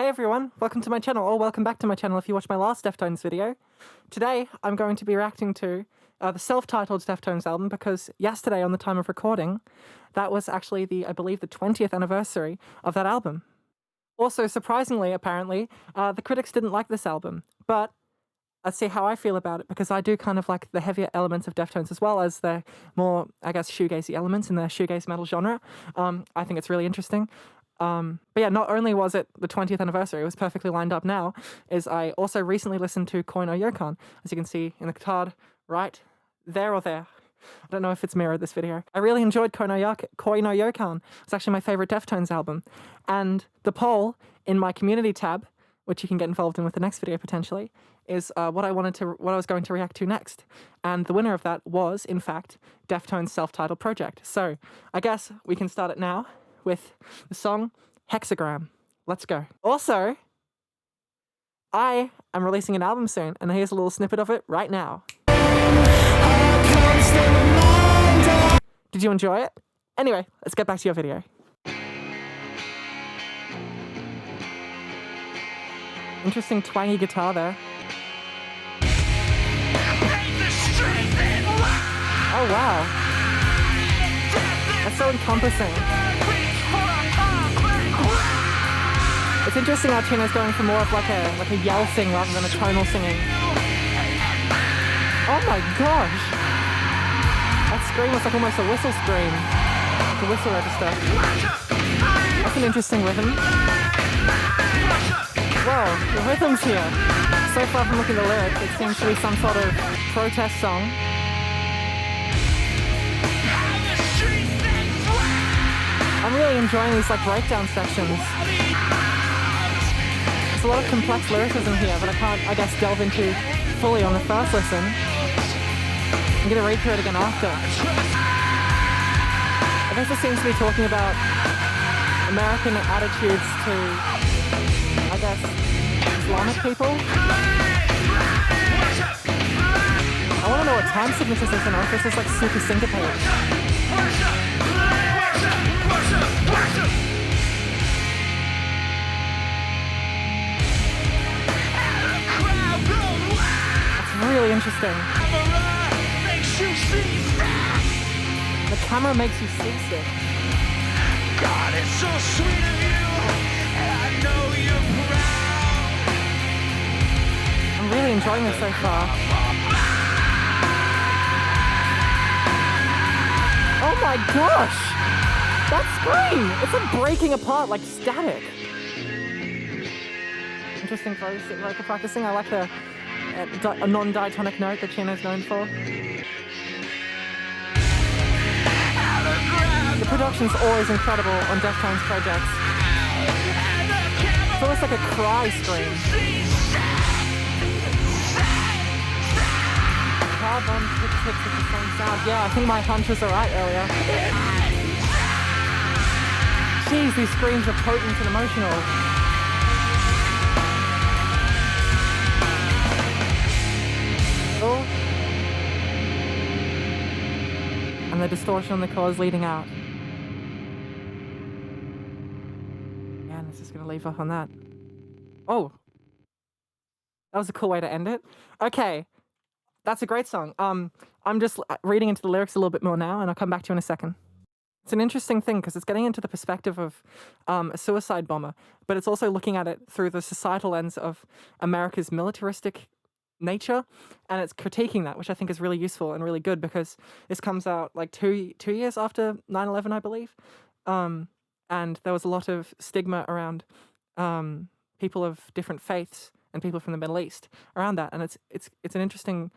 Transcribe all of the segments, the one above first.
everyone, welcome to my channel, or welcome back to my channel if you watched my last Deftones video. Today, I'm going to be reacting to the self-titled Deftones album because yesterday, on the time of recording, that was actually I believe the 20th anniversary of that album. Also, surprisingly, apparently, the critics didn't like this album, but let's see how I feel about it, because I do kind of like the heavier elements of Deftones as well as the more, I guess, shoegazy elements in the shoegaze metal genre. I think it's really interesting. But yeah, not only was it the 20th anniversary, it was perfectly lined up now, is I also recently listened to Koi no Yokan, as you can see in the card right there or there. I don't know if it's mirrored this video. I really enjoyed Koi no Yokan. It's actually my favorite Deftones album. And the poll in my community tab, which you can get involved in with the next video potentially, is what I was going to react to next. And the winner of that was, in fact, Deftones' self-titled project. So I guess we can start it now with the song Hexagram. Let's go. Also, I am releasing an album soon, and here's a little snippet of it right now. Did you enjoy it? Anyway, let's get back to your video. Interesting twangy guitar there. Oh wow. That's so encompassing. It's interesting how Chino's going for more of like a yell sing rather than a tonal singing. Oh my gosh! That scream was like almost a whistle scream. Like a whistle register. That's an interesting rhythm. Whoa, the rhythm's here. So far from looking at the lyrics, it seems to be some sort of protest song. I'm really enjoying these like breakdown sections. There's a lot of complex lyricism here that I can't, I guess, delve into fully on the first listen. I'm gonna read through it again after. I guess it seems to be talking about American attitudes to, I guess, Islamic people. I want to know what time signatures this is, and if this is like super syncopated. Really interesting. The camera makes you seasick. God, it's so sweet of you, and I know you're proud. I'm really enjoying this so far. Oh my gosh! That scream! It's like breaking apart like static. Interesting vocal practicing. I like a non-diatonic note that Chino's known for. The production's always incredible on Deftones projects. It's almost like a cry scream. Carbon hits with the same sound. Yeah, I think my hunch was alright earlier. Jeez, these screams are potent and emotional. And the distortion on the chords leading out. Man, it's just gonna leave off on that. Oh, that was a cool way to end it. Okay, that's a great song. I'm just reading into the lyrics a little bit more now, and I'll come back to you in a second. It's an interesting thing because it's getting into the perspective of a suicide bomber, but it's also looking at it through the societal lens of America's militaristic nature, and it's critiquing that, which I think is really useful and really good, because this comes out like two years after 9/11, I believe, and there was a lot of stigma around people of different faiths and people from the Middle East around that, and it's an interesting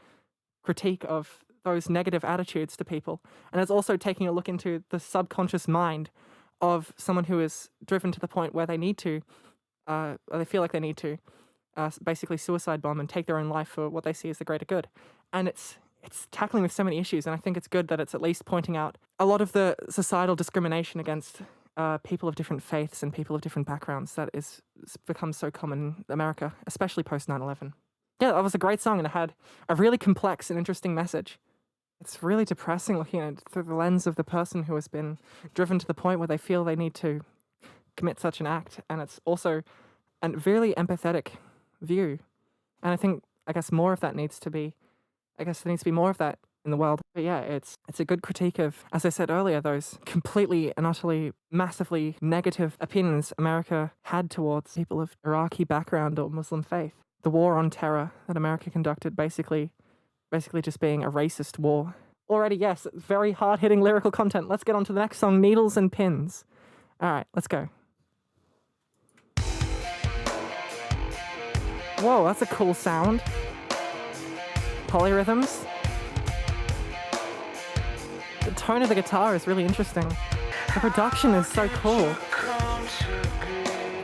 critique of those negative attitudes to people, and it's also taking a look into the subconscious mind of someone who is driven to the point where they need to, or they feel like they need to, basically suicide bomb and take their own life for what they see as the greater good. And it's tackling with so many issues, and I think it's good that it's at least pointing out a lot of the societal discrimination against people of different faiths and people of different backgrounds that it's become so common in America, especially post 9/11. Yeah, that was a great song, and it had a really complex and interesting message. It's really depressing looking at it through the lens of the person who has been driven to the point where they feel they need to commit such an act, and it's also really empathetic view. And I guess more of that needs to be, I guess there needs to be more of that in the world. But yeah, it's a good critique of, as I said earlier, those completely and utterly massively negative opinions America had towards people of Iraqi background or Muslim faith. The war on terror that America conducted basically just being a racist war. Already, yes, very hard-hitting lyrical content. Let's get on to the next song, Needles and Pins. All right, let's go. Whoa, that's a cool sound. Polyrhythms. The tone of the guitar is really interesting. The production is so cool.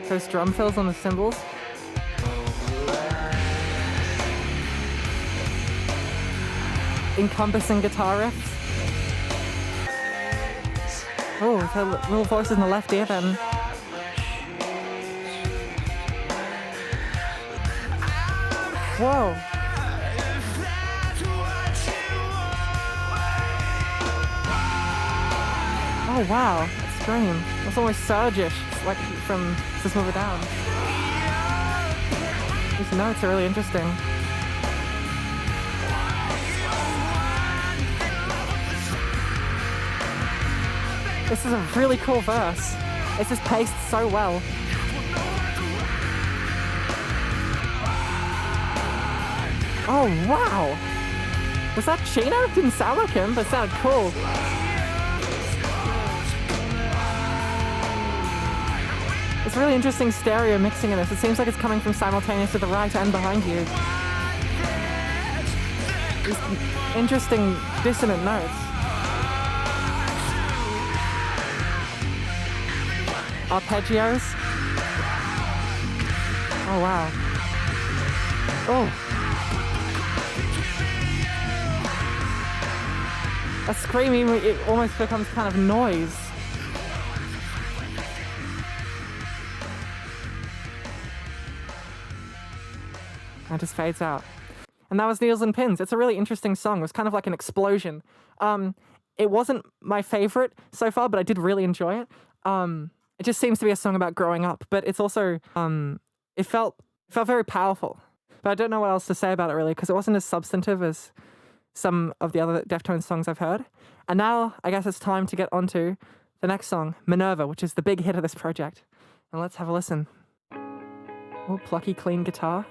Those drum fills on the cymbals. Encompassing guitar riffs. Oh, the little voices in the left ear then. Whoa. Oh wow, that scream. That's almost Surge-ish, like from System of a Down. These notes are really interesting. This is a really cool verse. It's just paced so well. Oh wow! Was that Chino? Didn't sound like him, but it sounded cool. It's really interesting stereo mixing in this. It seems like it's coming from simultaneous to the right and behind you. These interesting dissonant notes. Arpeggios. Oh wow. Oh. A screaming, it almost becomes kind of noise. And it just fades out. And that was Needles and Pins. It's a really interesting song. It was kind of like an explosion. It wasn't my favorite so far, but I did really enjoy it. It just seems to be a song about growing up, but it's also, it felt very powerful. But I don't know what else to say about it really, because it wasn't as substantive as some of the other Deftones songs I've heard. And now I guess it's time to get onto the next song, Minerva, which is the big hit of this project. And let's have a listen. Oh, plucky, clean guitar.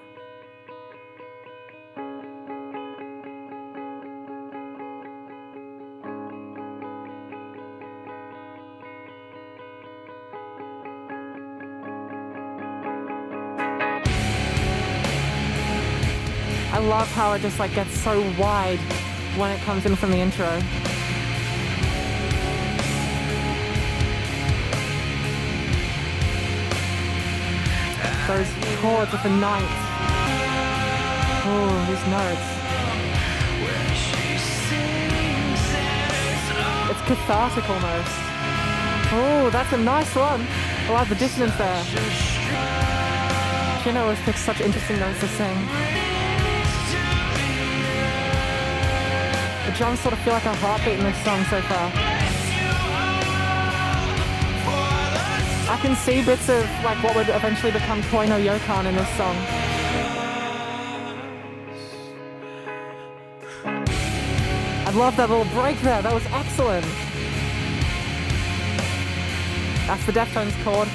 I love how it just like gets so wide when it comes in from the intro. Those chords with the ninth. Oh, these notes. It's cathartic almost. Oh, that's a nice one. I like the dissonance there. Gino always picks such interesting notes to sing. The drums sort of feel like a heartbeat in this song so far. I can see bits of like what would eventually become Koi no Yokan in this song. I love that little break there, that was excellent. That's the Deftones chord.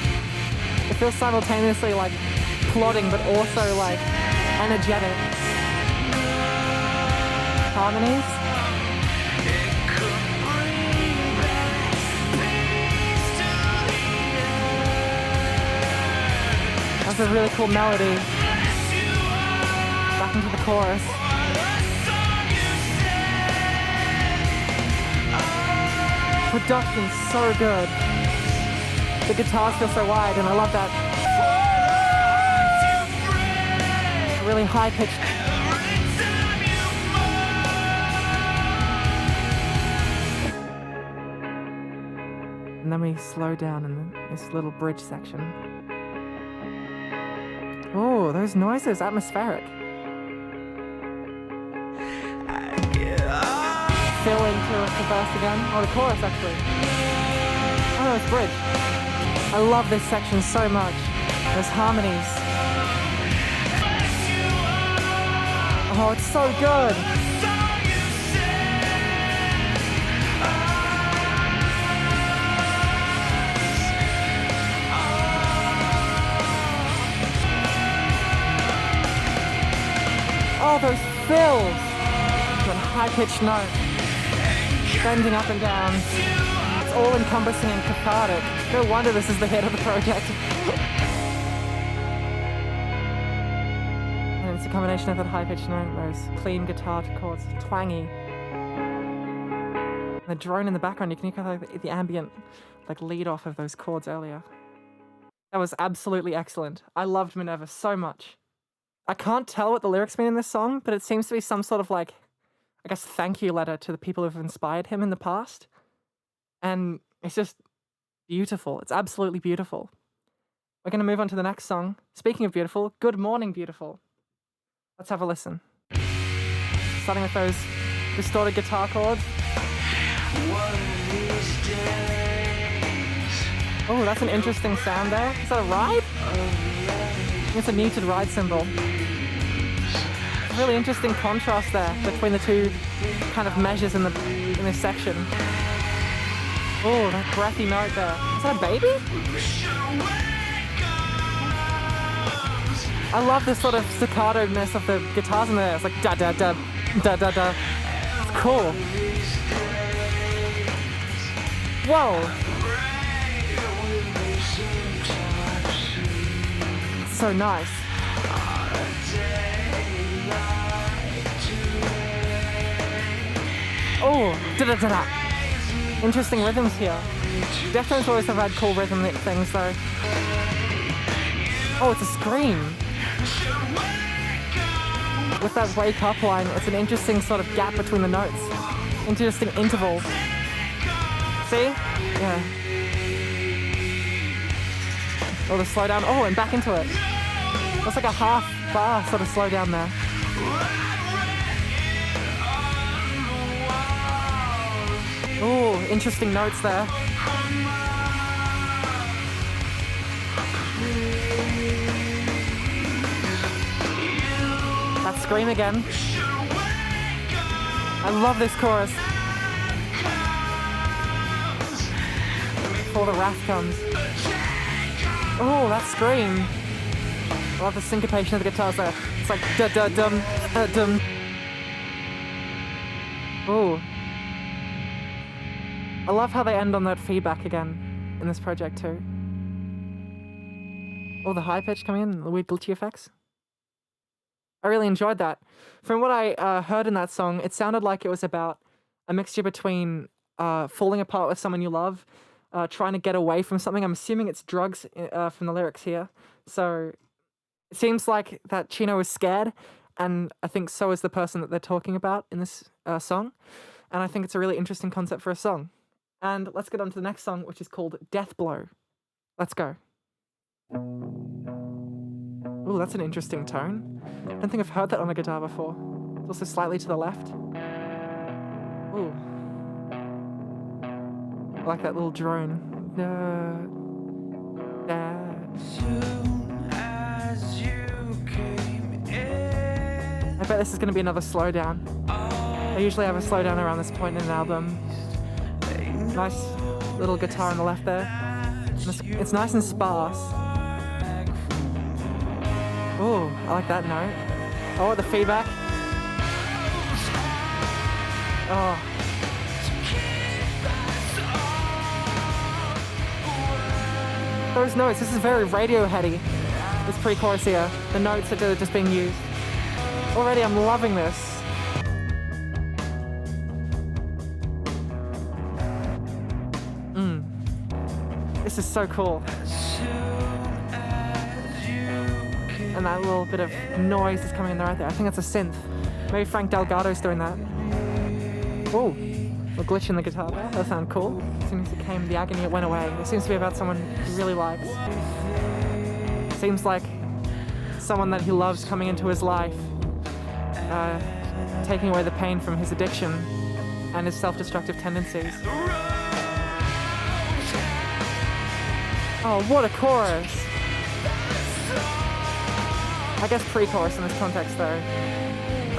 It feels simultaneously like plodding but also like energetic. Harmonies. That's a really cool melody. Back into the chorus. Production's so good. The guitars feel so wide, and I love that. Really high-pitched. And then we slow down in this little bridge section. Oh, those noises, atmospheric. Fill into the verse again. Oh, the chorus actually. Oh, no, it's bridge. I love this section so much. Those harmonies. Oh, it's so good. Oh, those fills. That high-pitched note. Bending up and down. It's all-encompassing and cathartic. No wonder this is the hit of the project. And it's a combination of that high-pitched note, those clean guitar chords, twangy. And the drone in the background, you can hear like the ambient like lead off of those chords earlier. That was absolutely excellent. I loved Minerva so much. I can't tell what the lyrics mean in this song, but it seems to be some sort of like, I guess, thank you letter to the people who've inspired him in the past. And it's just beautiful. It's absolutely beautiful. We're going to move on to the next song. Speaking of beautiful, Good Morning Beautiful. Let's have a listen. Starting with those distorted guitar chords. Oh, that's an interesting sound there. Is that a ride? It's a muted ride cymbal. A really interesting contrast there between the two kind of measures in this section. Oh, that breathy note there. Is that a baby? I love this sort of staccato-ness of the guitars in there. It's like da da da da da da. It's cool. Whoa. So nice. Oh, da-da-da-da. Interesting rhythms here. Deftones always have had cool rhythm things though. Oh, it's a scream. With that wake up line, it's an interesting sort of gap between the notes. Interesting interval. See? Yeah. Oh, the slow down. Oh, and back into it. That's like a half bar sort of slow down there. Oh, interesting notes there. That scream again. I love this chorus. Before the wrath comes. Oh, that scream. I love the syncopation of the guitars there. It's like da-da-dum, da-dum. Oh. I love how they end on that feedback again in this project too. Oh, the high pitch coming in, the weird glitchy effects. I really enjoyed that. From what I heard in that song, it sounded like it was about a mixture between falling apart with someone you love, trying to get away from something. I'm assuming it's drugs from the lyrics here. So it seems like that Chino is scared, and I think so is the person that they're talking about in this song. And I think it's a really interesting concept for a song. And let's get on to the next song, which is called Deathblow. Let's go. Ooh, that's an interesting tone. I don't think I've heard that on a guitar before. It's also slightly to the left. Ooh. I like that little drone. I bet this is going to be another slowdown. I usually have a slowdown around this point in an album. Nice little guitar on the left there. It's nice and sparse. Oh, I like that note. Oh, the feedback. Oh. Those notes, this is very Radioheady. This pre-chorus here. The notes that are just being used. Already I'm loving this. This is so cool. And that little bit of noise is coming in there right there. I think that's a synth. Maybe Frank Delgado's doing that. Oh, a glitch in the guitar there. That sounded cool. As soon as it came, the agony, it went away. It seems to be about someone he really likes. Seems like someone that he loves coming into his life, taking away the pain from his addiction and his self-destructive tendencies. Oh, what a chorus! I guess pre-chorus in this context though.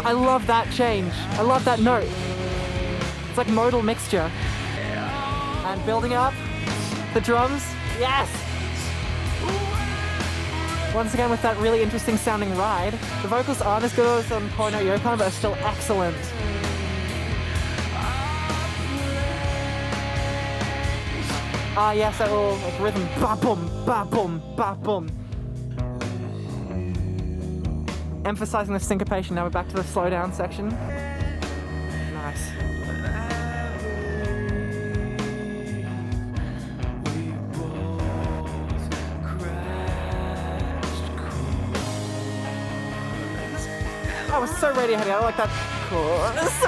I love that change. I love that note. It's like modal mixture. And building up the drums. Yes! Once again with that really interesting sounding ride. The vocals aren't as good as on Koi no Yokon, but are still excellent. Ah yes, that little like rhythm. Ba-boom, ba-boom, ba-boom. Emphasizing the syncopation. Now we're back to the slowdown section. Nice. I was so Radiohead. I like that chorus.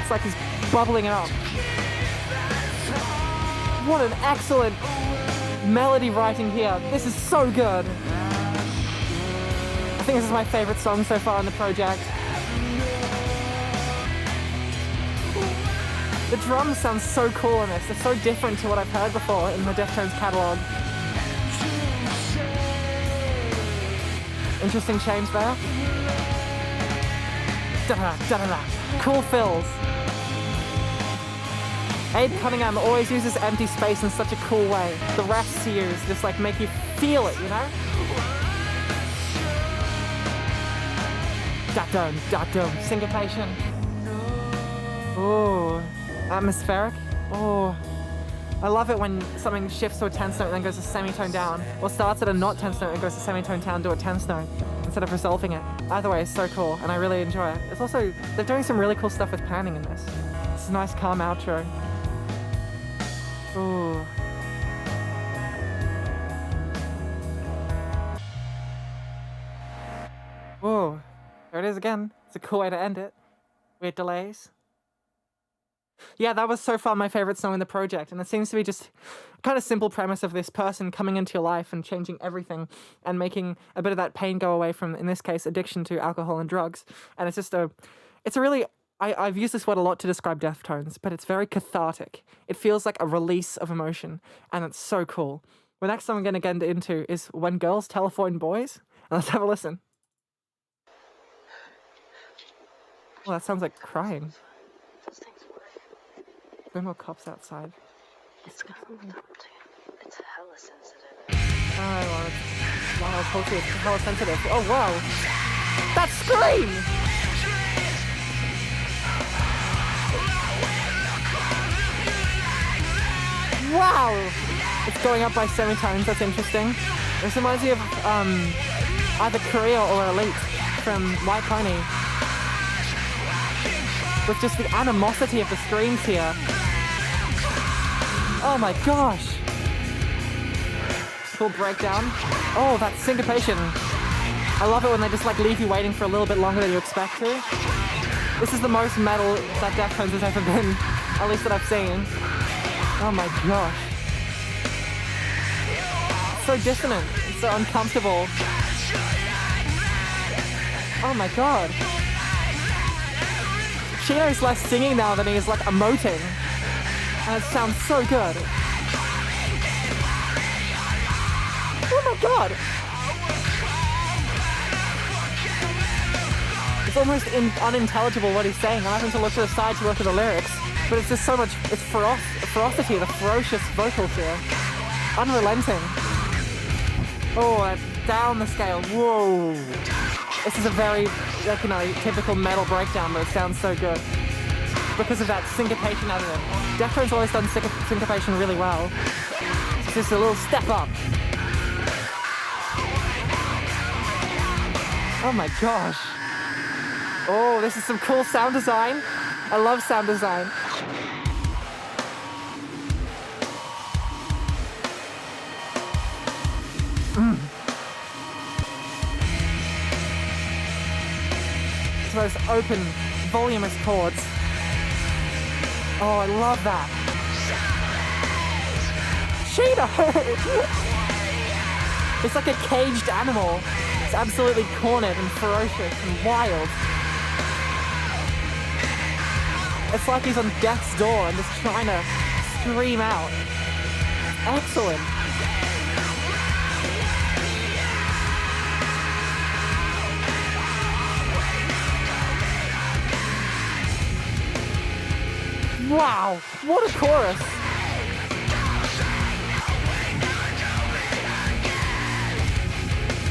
It's like he's bubbling it up. What an excellent melody writing here. This is so good. I think this is my favorite song so far on the project. The drums sound so cool in this. They're so different to what I've heard before in the Deftones catalog. Interesting change there. Da-da, da-da-da. Cool fills. Abe Cunningham always uses empty space in such a cool way. The refs he uses just like make you feel it, you know? Da-dum, syncopation. Ooh, atmospheric. Oh, I love it when something shifts to a tense note and then goes a semitone down, or starts at a not tense note and goes a semitone down to a tense note instead of resolving it. Either way, it's so cool, and I really enjoy it. It's also, they're doing some really cool stuff with panning in this. It's a nice calm outro. Ooh. Whoa, there it is again. It's a cool way to end it. Weird delays. Yeah, that was so far my favorite song in the project, and it seems to be just a kind of simple premise of this person coming into your life and changing everything and making a bit of that pain go away from, in this case, addiction to alcohol and drugs. And it's just it's a really, I've used this word a lot to describe Deftones, but it's very cathartic. It feels like a release of emotion, and it's so cool. The next song I'm going to get into is When Girls Telephone Boys, and let's have a listen. Oh, that sounds like crying. There are more cops outside. It's got something up to it. It's hella sensitive. Oh, well, it's wild culture. It's hella sensitive. Oh, wow. That scream! Wow! It's going up by semitones. That's interesting. This reminds me of either Korea or Elite from White Pony. With just the animosity of the screams here. Oh my gosh. Cool breakdown. Oh, that syncopation. I love it when they just like leave you waiting for a little bit longer than you expect to. This is the most metal that Deftones has ever been, at least that I've seen. Oh my gosh. It's so dissonant. It's so uncomfortable. Oh my god. Chino's less singing now than he is like emoting. And it sounds so good. Oh my god! It's almost unintelligible what he's saying. I'm having to look to the side to look at the lyrics. But it's just so much, it's ferocity, the ferocious vocals here. Unrelenting. Oh, down the scale. Whoa. This is a very, like, you know, typical metal breakdown, but it sounds so good. Because of that syncopation out of it. Deftones always done syncopation really well. It's just a little step up. Oh my gosh. Oh, this is some cool sound design. I love sound design. It's those open, voluminous chords. Oh, I love that. Cheetah! It's like a caged animal. It's absolutely cornered and ferocious and wild. It's like he's on death's door and just trying to scream out. Excellent. Wow, what a chorus!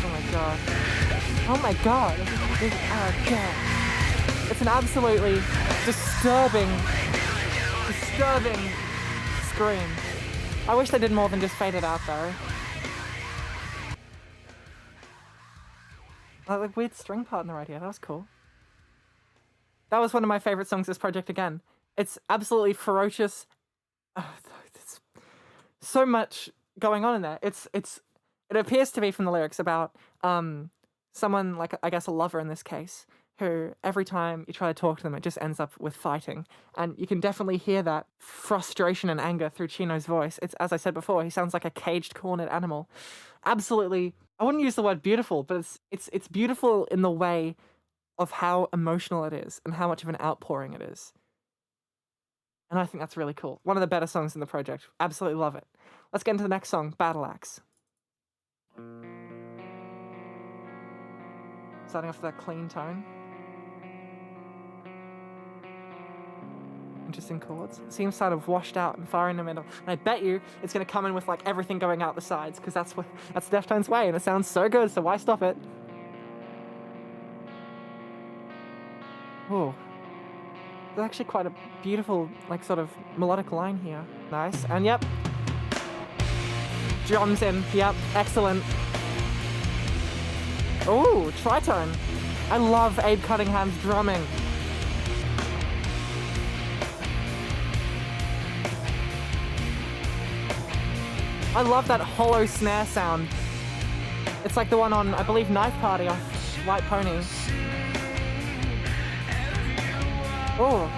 Oh my god. Oh my god. It's an absolutely disturbing scream. I wish they did more than just fade it out though. Like weird string part in the right here, that was cool. That was one of my favorite songs of this project again. It's absolutely ferocious. It's so much going on in there. It appears to be from the lyrics about someone, like I guess a lover in this case, who every time you try to talk to them, it just ends up with fighting. And you can definitely hear that frustration and anger through Chino's voice. It's, as I said before, he sounds like a caged, cornered animal. Absolutely, I wouldn't use the word beautiful, but it's beautiful in the way of how emotional it is and how much of an outpouring it is. And I think that's really cool. One of the better songs in the project. Absolutely love it. Let's get into the next song, Battle Axe. Starting off with that clean tone. Interesting chords. It seems sort of washed out and far in the middle. And I bet you it's going to come in with like everything going out the sides, because that's Deftones' way, and it sounds so good, so why stop it? Oh. There's actually quite a beautiful, like, sort of melodic line here. Nice. And yep. Drums in. Yep. Excellent. Ooh, tritone. I love Abe Cunningham's drumming. I love that hollow snare sound. It's like the one on, I believe, Knife Party off White Pony. Oh.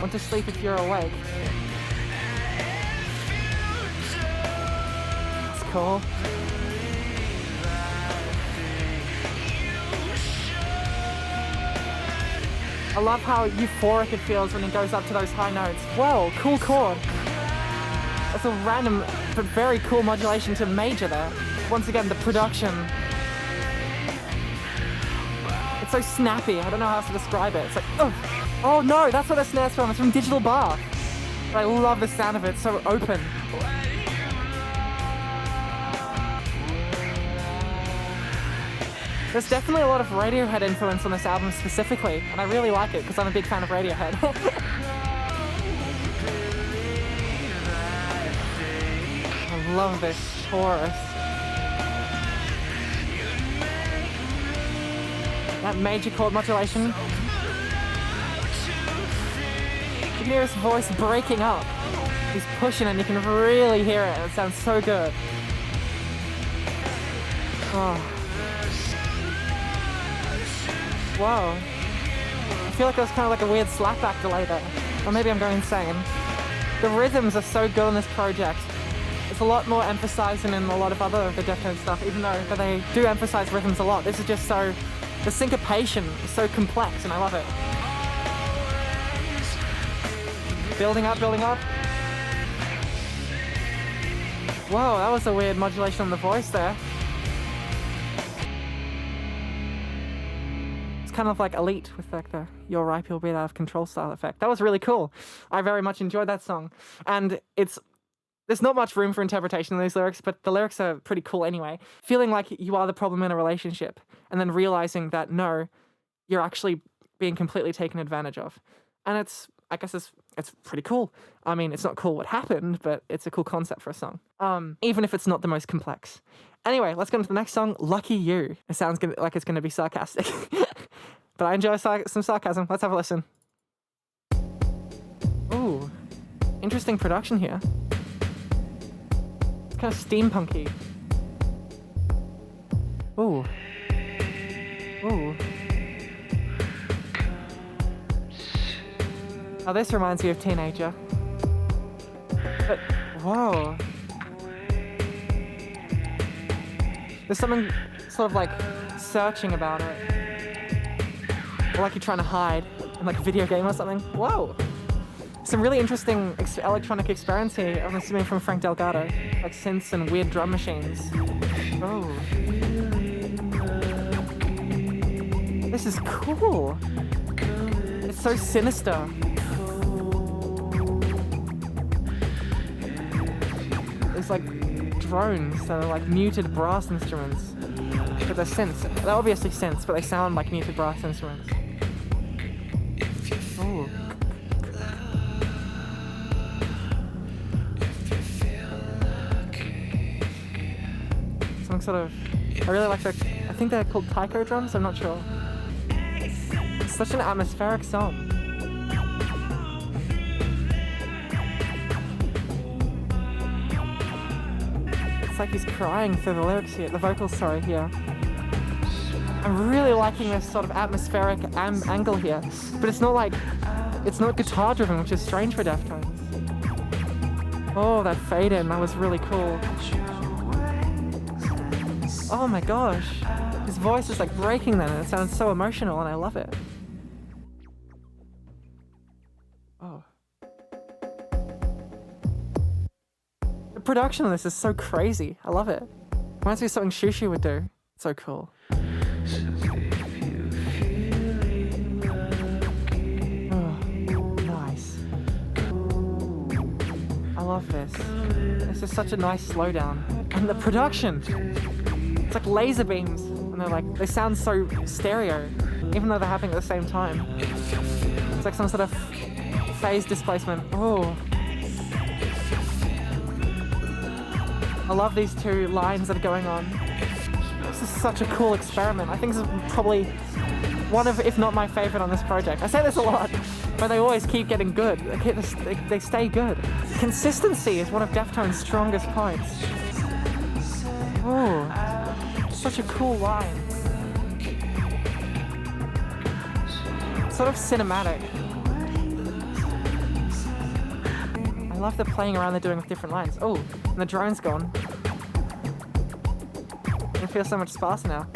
Want to sleep if you're awake. That's cool. I love how euphoric it feels when it goes up to those high notes. Whoa, cool chord. That's a random but very cool modulation to major there. Once again, the production. It's so snappy, I don't know how else to describe it. It's like, oh no, that's where the snare's from. It's from Digital Bar. But I love the sound of it, it's so open. There's definitely a lot of Radiohead influence on this album specifically, and I really like it because I'm a big fan of Radiohead. I love this chorus. That major chord modulation. You can hear his voice breaking up. He's pushing and you can really hear it. It sounds so good. Oh. Whoa. I feel like there was kind of like a weird slapback delay there. Or maybe I'm going insane. The rhythms are so good on this project. It's a lot more emphasized than in a lot of other of the Deftones stuff, even though they do emphasize rhythms a lot. This is just so... The syncopation is so complex and I love it. Building up, building up. Whoa, that was a weird modulation on the voice there. It's kind of like Elite with like the "You're ripe, you'll be out of control" style effect. That was really cool. I very much enjoyed that song. And there's not much room for interpretation in these lyrics, but the lyrics are pretty cool anyway. Feeling like you are the problem in a relationship, and then realizing that no, you're actually being completely taken advantage of. And I guess it's pretty cool. I mean, it's not cool what happened, but it's a cool concept for a song. Even if it's not the most complex. Anyway, let's go into the next song, Lucky You. It sounds like it's going to be sarcastic. But I enjoy some sarcasm. Let's have a listen. Ooh, interesting production here. It's kind of steampunky. Ooh. Ooh. Oh, this reminds me of Teenager. But, whoa. There's something sort of like searching about it. Or like you're trying to hide in like a video game or something. Whoa. Some really interesting electronic experiments here, I'm assuming from Frank Delgado. Like synths and weird drum machines. Oh. This is cool. It's so sinister. There's like drones that are like muted brass instruments. But they're synths. They're obviously synths, but they sound like muted brass instruments. Ooh. Some sort of... I really like the... I think they're called taiko drums, I'm not sure. It's such an atmospheric song. It's like he's crying through the lyrics here, the vocals, sorry, here. I'm really liking this sort of atmospheric angle here, but it's not like, it's not guitar driven, which is strange for Deftones. Oh, that fade in, that was really cool. Oh my gosh, his voice is like breaking then, and it sounds so emotional, and I love it. Oh. The production on this is so crazy. I love it. Reminds me of something Shushu would do. It's so cool. Oh, nice. I love this. This is such a nice slowdown. And the production! It's like laser beams. And they're like, they sound so stereo, even though they're happening at the same time. It's like some sort of phase displacement. Oh. I love these two lines that are going on. This is such a cool experiment. I think this is probably one of, if not my favorite on this project. I say this a lot, but they always keep getting good. They stay good. Consistency is one of Deftones' strongest points. Oh, such a cool line. Sort of cinematic. I love the playing around they're doing with different lines. Oh, and the drone's gone. It feels so much sparser now.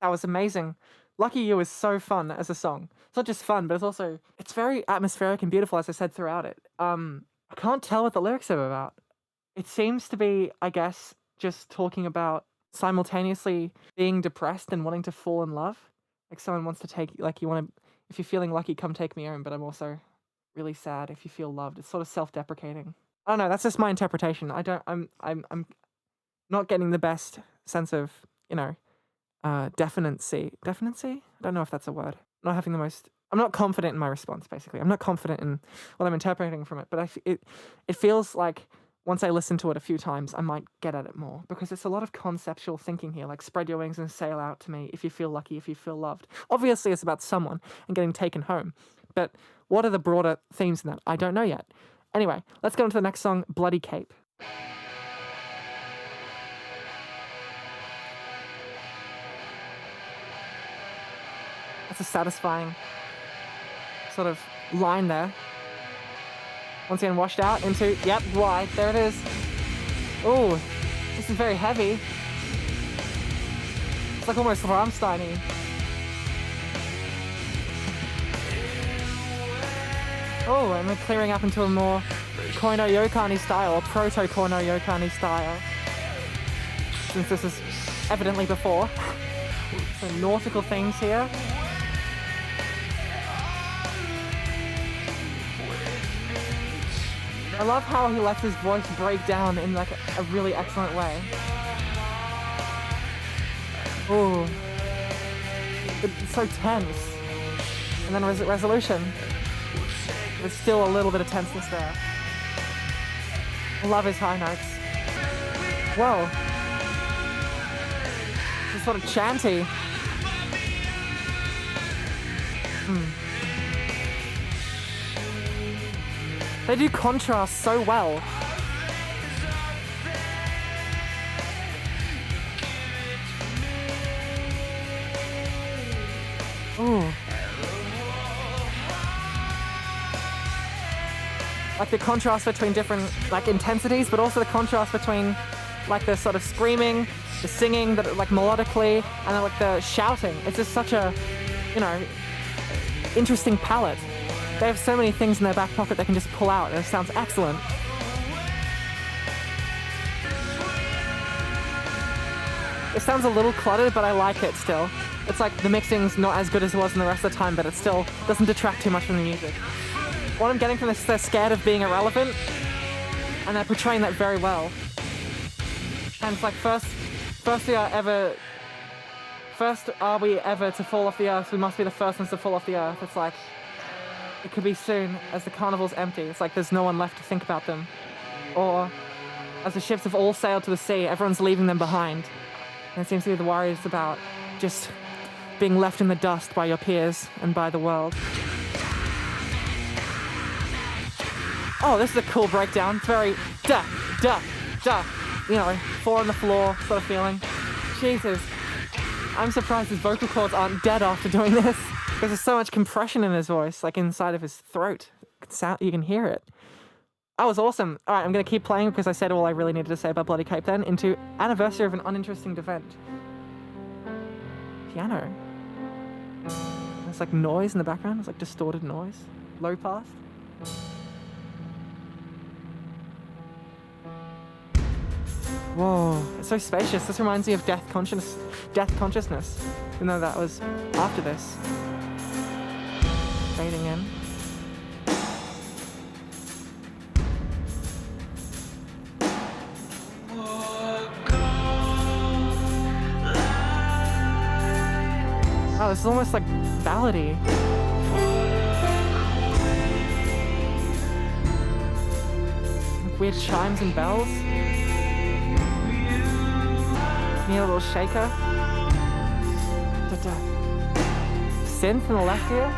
That was amazing. Lucky You is so fun as a song. It's not just fun, but it's also, it's very atmospheric and beautiful, as I said throughout it. I can't tell what the lyrics are about. It seems to be, I guess, just talking about simultaneously being depressed and wanting to fall in love. Like someone wants to take, like you want to, if you're feeling lucky, come take me home, but I'm also really sad if you feel loved. It's sort of self-deprecating. I don't know, that's just my interpretation. I'm not getting the best sense of, you know, definicy. Definicy? I don't know if that's a word. I'm not confident in my response, basically. I'm not confident in what I'm interpreting from it, but it feels like once I listen to it a few times, I might get at it more, because it's a lot of conceptual thinking here, like spread your wings and sail out to me if you feel lucky, if you feel loved. Obviously, it's about someone and getting taken home, but what are the broader themes in that? I don't know yet. Anyway, let's go on to the next song, Bloody Cape. That's a satisfying sort of line there. Once again, washed out into, yep, wide, there it is. Oh, this is very heavy. It's like almost Rammstein-y. Oh, and we're clearing up into a more Koino Yokani style, or proto-Koino Yokani style. Since this is evidently before. Some nautical themes here. I love how he lets his voice break down in like a really excellent way. Ooh. It's so tense. And then resolution. There's still a little bit of tenseness there. I love his high notes. Whoa. It's sort of chanty. They do contrast so well. Ooh. Like the contrast between different like intensities, but also the contrast between like the sort of screaming, the singing, that like melodically, and then like the shouting. It's just such a, you know, interesting palette. They have so many things in their back pocket they can just pull out, and it sounds excellent. It sounds a little cluttered, but I like it still. It's like the mixing's not as good as it was in the rest of the time, but it still doesn't detract too much from the music. what I'm getting from this, they're scared of being irrelevant, and they're portraying that very well. And it's like, first are we ever to fall off the earth, we must be the first ones to fall off the earth. It's like, it could be soon as the carnival's empty. It's like there's no one left to think about them. Or as the ships have all sailed to the sea, everyone's leaving them behind. And it seems to be the worry is about just being left in the dust by your peers and by the world. Oh, this is a cool breakdown. It's very duh, duh, duh. You know, 4 on the floor sort of feeling. Jesus. I'm surprised his vocal cords aren't dead after doing this, because there's so much compression in his voice, like inside of his throat. You can hear it. That was awesome. All right, I'm going to keep playing because I said all I really needed to say about Bloody Cape then, into Anniversary of an Uninteresting Event. Piano. There's like noise in the background. It's like distorted noise. Low pass. Whoa, it's so spacious. This reminds me of Death Consciousness, even though that was after this. Fading in. Oh, this is almost like ballady. Like weird chimes and bells. Need a little shaker. Synth on the left here.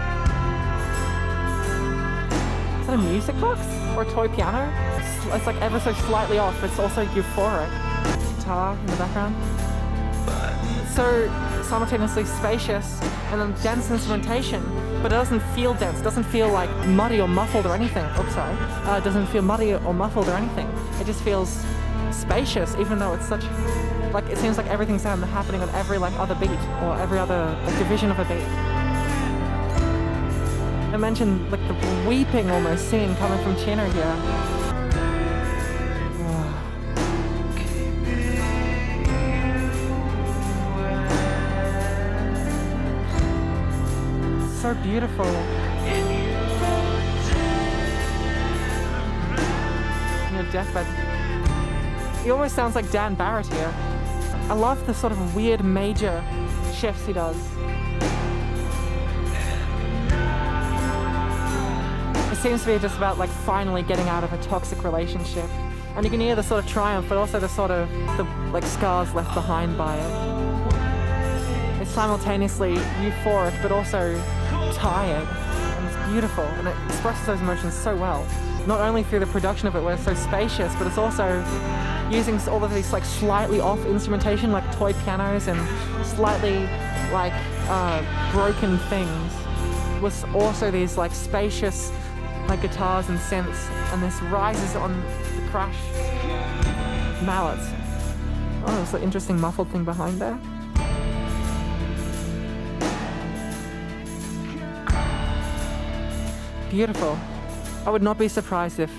Is that a music box? Or a toy piano? It's like ever so slightly off, but it's also euphoric. Guitar in the background. It's so simultaneously spacious and then dense instrumentation, but it doesn't feel dense. It doesn't feel like muddy or muffled or anything. Oops, sorry. It doesn't feel muddy or muffled or anything. It just feels spacious, even though it's such... Like, it seems like everything's happening on every, like, other beat, or every other, like, division of a beat. I mentioned, like, the weeping almost scene coming from Chino here. So beautiful. In your deathbed. He almost sounds like Dan Barrett here. I love the sort of weird major shifts he does. It seems to be just about like finally getting out of a toxic relationship. And you can hear the sort of triumph, but also the sort of like scars left behind by it. It's simultaneously euphoric, but also tired. And it's beautiful, and it expresses those emotions so well. Not only through the production of it, where it's so spacious, but it's also using all of these like slightly off instrumentation, like toy pianos and slightly like broken things, with also these like spacious like guitars and synths, and this rises on the crash mallets. Oh, there's an interesting muffled thing behind there. Beautiful. I would not be surprised if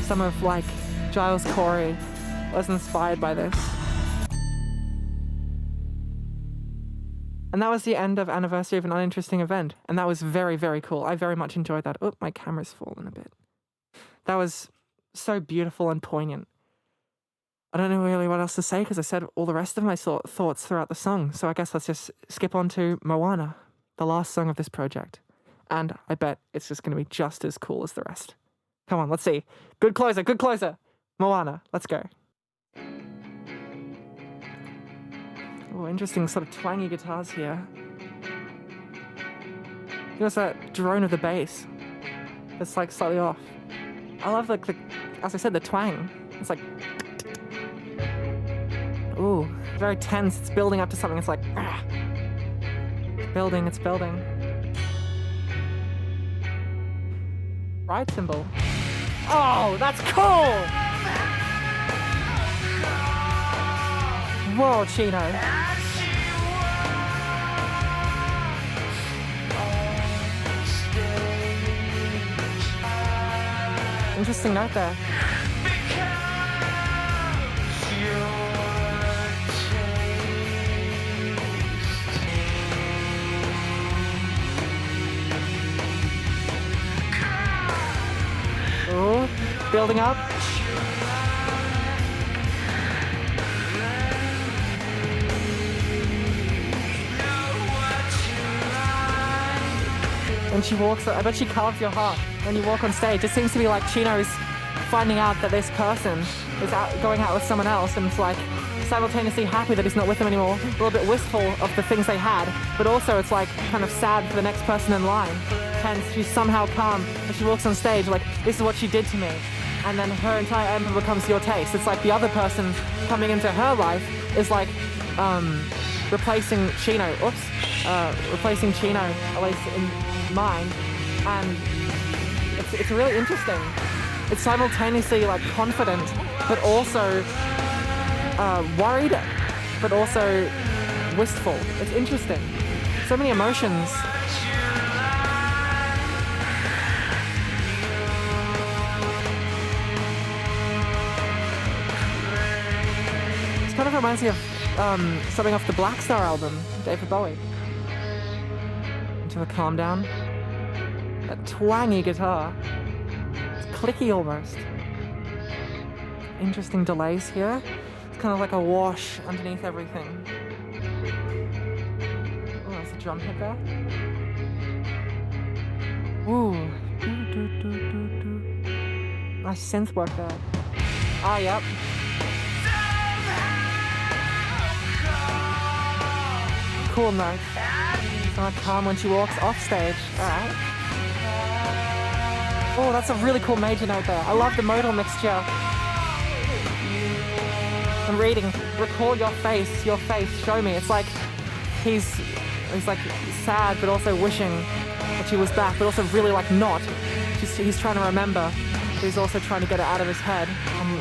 some of like Giles Corey was inspired by this. And that was the end of Anniversary of an Uninteresting Event. And that was very, very cool. I very much enjoyed that. Oh, my camera's fallen a bit. That was so beautiful and poignant. I don't know really what else to say because I said all the rest of my thoughts throughout the song. So I guess let's just skip on to Moana, the last song of this project. And I bet it's just going to be just as cool as the rest. Come on, let's see. Good closer, good closer. Moana, let's go. Oh, interesting sort of twangy guitars here. There's that drone of the bass. It's like slightly off. I love like as I said, the twang. It's like, ooh, very tense. It's building up to something. It's like, it's building. Ride cymbal. Oh, that's cool! Whoa, Chino. Interesting note there. building up. When she walks, I bet she carves your heart when you walk on stage. It seems to be like Chino's finding out that this person is going out with someone else, and it's like simultaneously happy that he's not with them anymore, a little bit wistful of the things they had, but also it's like kind of sad for the next person in line. Hence, she's somehow calm and she walks on stage like, this is what she did to me. And then her entire album becomes your taste. It's like the other person coming into her life is like replacing Chino, replacing Chino, at least in mine. And it's really interesting. It's simultaneously like confident, but also worried, but also wistful. It's interesting. So many emotions. This kind of reminds me of something off the Black Star album, David Bowie. Into a calm down. That twangy guitar. It's clicky almost. Interesting delays here. It's kind of like a wash underneath everything. Oh, there's a drum hit there. Ooh. Nice synth work there. Ah, yep. Cool note. It's kind of calm when she walks off stage. Alright. Oh, that's a really cool major note there. I love the modal mixture. I'm reading, recall your face, show me. It's like he's like sad, but also wishing that she was back, but also really like not. He's trying to remember, but he's also trying to get it out of his head.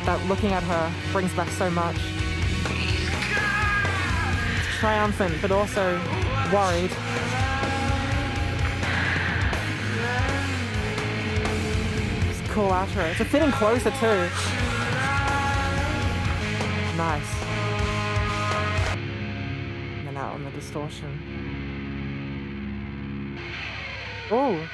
That looking at her brings back so much. It's triumphant, but also worried. It's a cool outro. It's a fitting closer too. Nice. And then out on the distortion. Ooh.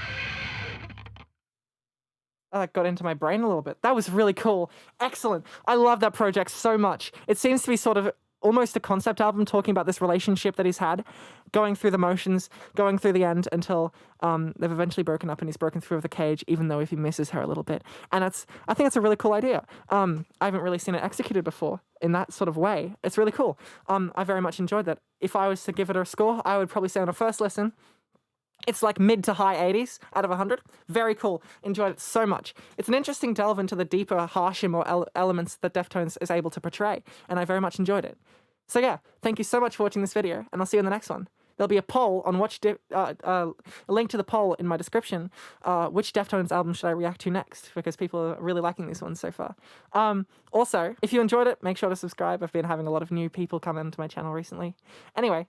That got into my brain a little bit. That was really cool. Excellent. I love that project so much. It seems to be sort of almost a concept album talking about this relationship that he's had, going through the motions, going through the end until they've eventually broken up and he's broken through the cage, even though if he misses her a little bit. And I think it's a really cool idea. I haven't really seen it executed before in that sort of way. It's really cool. I very much enjoyed that. If I was to give it a score, I would probably say on a first listen, it's like mid to high 80s out of 100. Very cool. Enjoyed it so much. It's an interesting delve into the deeper, harsher, more elements that Deftones is able to portray, and I very much enjoyed it. So yeah, thank you so much for watching this video, and I'll see you in the next one. There'll be a poll on a link to the poll in my description. Which Deftones album should I react to next? Because people are really liking these ones so far. Also, if you enjoyed it, make sure to subscribe. I've been having a lot of new people come into my channel recently. Anyway,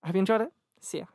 I hope you enjoyed it. See ya.